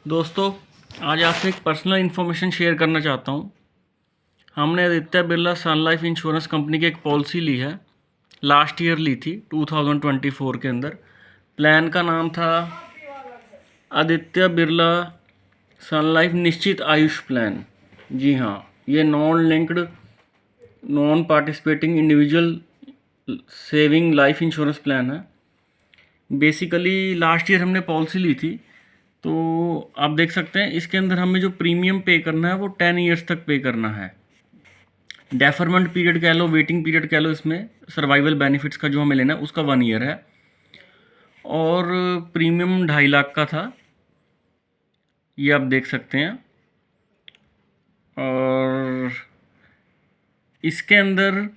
दोस्तों, आज आपसे एक पर्सनल इन्फॉर्मेशन शेयर करना चाहता हूँ। हमने आदित्य बिरला सन लाइफ इंश्योरेंस कंपनी की एक पॉलिसी ली है। लास्ट ईयर ली थी 2024 के अंदर। प्लान का नाम था आदित्य बिरला सन लाइफ निश्चित आयुष प्लान। जी हाँ, ये non linked non participating individual saving life insurance plan है। बेसिकली लास्ट ईयर हमने पॉलिसी ली थी, तो आप देख सकते हैं इसके अंदर हमें जो प्रीमियम पे करना है वो 10 ईयर्स तक पे करना है। डेफरमेंट पीरियड कह लो, वेटिंग पीरियड कह लो, इसमें सर्वाइवल बेनिफिट्स का जो हमें लेना है उसका 1 ईयर है। और प्रीमियम 2.5 लाख का था, ये आप देख सकते हैं। और इसके अंदर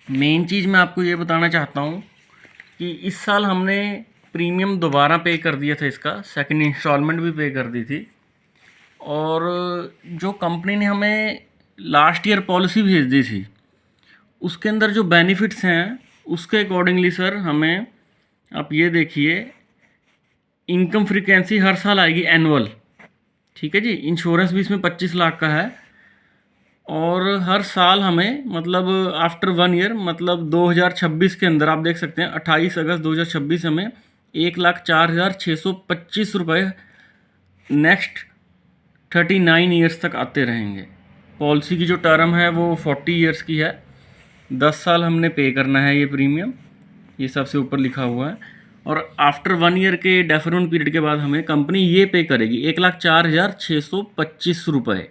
मेन चीज़ मैं आपको ये बताना चाहता हूँ कि इस साल हमने प्रीमियम दोबारा पे कर दिया था, इसका सेकंड इंस्टॉलमेंट भी पे कर दी थी। और जो कंपनी ने हमें लास्ट ईयर पॉलिसी भेज दी थी उसके अंदर जो बेनिफिट्स हैं उसके अकॉर्डिंगली सर हमें, आप ये देखिए, इनकम फ्रीक्वेंसी हर साल आएगी एनुअल। ठीक है जी, इंश्योरेंस भी इसमें 25 लाख का है। और हर साल हमें मतलब आफ्टर 1 ईयर मतलब 2026 के अंदर आप देख सकते हैं 28 अगस्त 2026 हमें 1,04,625 रुपये नेक्स्ट 39 ईयर्स तक आते रहेंगे। पॉलिसी की जो टर्म है वो 40 ईयर्स की है। 10 साल हमने पे करना है ये प्रीमियम, ये सबसे ऊपर लिखा हुआ है। और आफ्टर 1 ईयर के डेफरमेंट पीरियड के बाद हमें कंपनी ये पे करेगी 1,04,625 रुपये।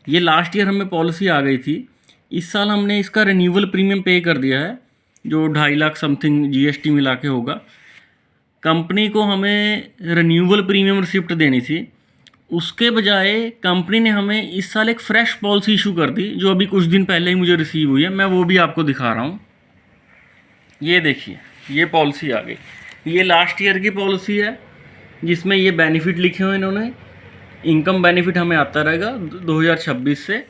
ये लास्ट ईयर हमें पॉलिसी आ गई थी। इस साल हमने इसका रिन्यूअल प्रीमियम पे कर दिया है जो 2.5 लाख समथिंग जीएसटी मिला के होगा। कंपनी को हमें रिन्यूअल प्रीमियम रिसिप्ट देनी थी, उसके बजाय कंपनी ने हमें इस साल एक फ़्रेश पॉलिसी इशू कर दी जो अभी कुछ दिन पहले ही मुझे रिसीव हुई है। मैं वो भी आपको दिखा रहा हूँ। ये देखिए, ये पॉलिसी आ गई। ये लास्ट ईयर की पॉलिसी है जिसमें ये बेनिफिट लिखे हुए इन्होंने। इनकम बेनिफिट हमें आता रहेगा 2026 से,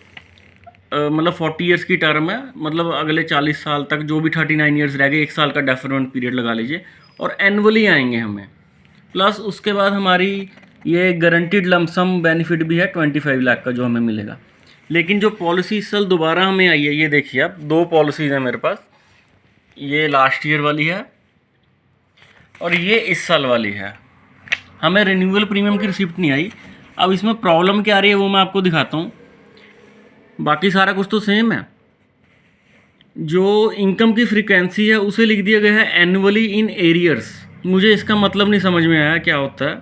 मतलब 40 ईयर्स की टर्म है, मतलब अगले 40 साल तक जो भी 39 ईयर्स रह गए, 1 साल का डेफरमेंट पीरियड लगा लीजिए। और एनुअली आएंगे हमें। प्लस उसके बाद हमारी ये गारंटीड लमसम बेनिफिट भी है 25 लाख का जो हमें मिलेगा। लेकिन जो पॉलिसी इस साल दोबारा हमें आई है, ये देखिए आप, 2 पॉलिसीज़ हैं मेरे पास। ये लास्ट ईयर वाली है और ये इस साल वाली है। हमें रिन्यूअल प्रीमियम की रिसिप्ट नहीं आई। अब इसमें प्रॉब्लम क्या आ रही है वो मैं आपको दिखाता हूँ। बाकी सारा कुछ तो सेम है। जो इनकम की फ्रीक्वेंसी है उसे लिख दिया गया है एनुअली इन एरियर्स। मुझे इसका मतलब नहीं समझ में आया क्या होता है।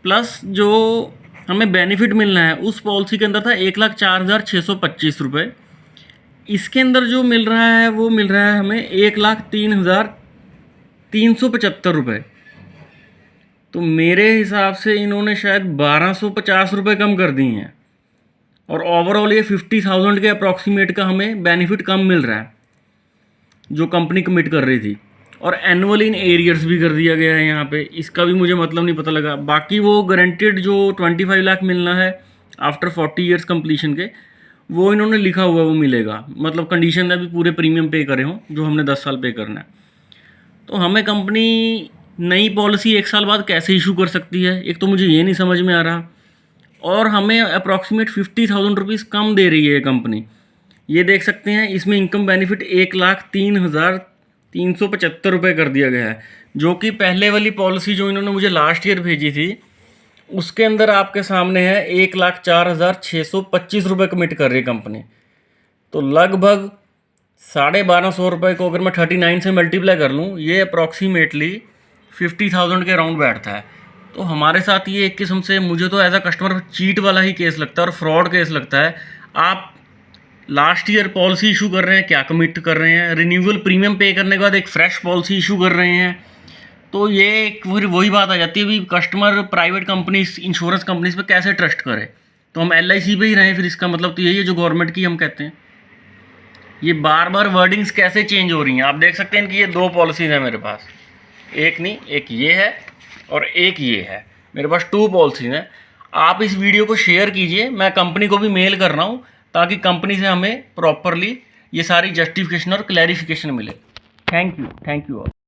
प्लस जो हमें बेनिफिट मिलना है उस पॉलिसी के अंदर था 1,04,625 रुपये। इसके अंदर जो मिल रहा है वो मिल रहा है हमें 1,03,375 रुपये। तो मेरे हिसाब से इन्होंने शायद 1,250 रुपये कम कर दिए हैं। और ओवरऑल ये 50,000 के अप्रॉक्सीमेट का हमें बेनिफिट कम मिल रहा है जो कंपनी कमिट कर रही थी। और एनुअल इन एरियर्स भी कर दिया गया है यहाँ पे। इसका भी मुझे मतलब नहीं पता लगा। बाकी वो गारंटेड जो 25 लाख मिलना है आफ्टर 40 ईयर्स कंप्लीशन के, वो इन्होंने लिखा हुआ वो मिलेगा। मतलब कंडीशन है भी पूरे प्रीमियम पे करे हों जो हमने 10 साल पे करना है। तो हमें कंपनी नई पॉलिसी 1 साल बाद कैसे इशू कर सकती है, एक तो मुझे ये नहीं समझ में आ रहा। और हमें अप्रॉक्सीमेट 50,000 रुपीज़ कम दे रही है कंपनी। ये देख सकते हैं, इसमें इनकम बेनिफिट 1,03,375 रुपये कर दिया गया है। जो कि पहले वाली पॉलिसी जो इन्होंने मुझे लास्ट ईयर भेजी थी उसके अंदर आपके सामने है 1,04,625 रुपये कमिट कर रही है कंपनी। तो लगभग 1,250 रुपये को अगर मैं 39 से मल्टीप्लाई कर लूँ, ये अप्रॉक्सीमेटली 50,000 के अराउंड बैठता है। तो हमारे साथ ये एक किस्म से, मुझे तो एज अ कस्टमर चीट वाला ही केस लगता है और फ्रॉड केस लगता है। आप लास्ट ईयर पॉलिसी इशू कर रहे हैं, क्या कमिट कर रहे हैं, रिन्यूअल प्रीमियम पे करने के बाद एक फ़्रेश पॉलिसी इशू कर रहे हैं। तो ये एक फिर वही बात आ जाती है भी customer private companies, insurance companies पे कैसे ट्रस्ट करे। तो हम LIC पे ही रहें फिर। इसका मतलब तो यही है जो गवर्नमेंट की हम कहते हैं। ये बार बार वर्डिंग्स कैसे चेंज हो रही हैं आप देख सकते हैं कि ये 2 पॉलिसीज़ हैं मेरे पास। एक नहीं, एक ये है और एक ये है। मेरे पास 2 पॉलिसीज़ हैं। आप इस वीडियो को शेयर कीजिए, मैं कंपनी को भी मेल कर रहा हूँ ताकि कंपनी से हमें प्रॉपरली ये सारी जस्टिफिकेशन और क्लैरिफिकेशन मिले। Thank you all.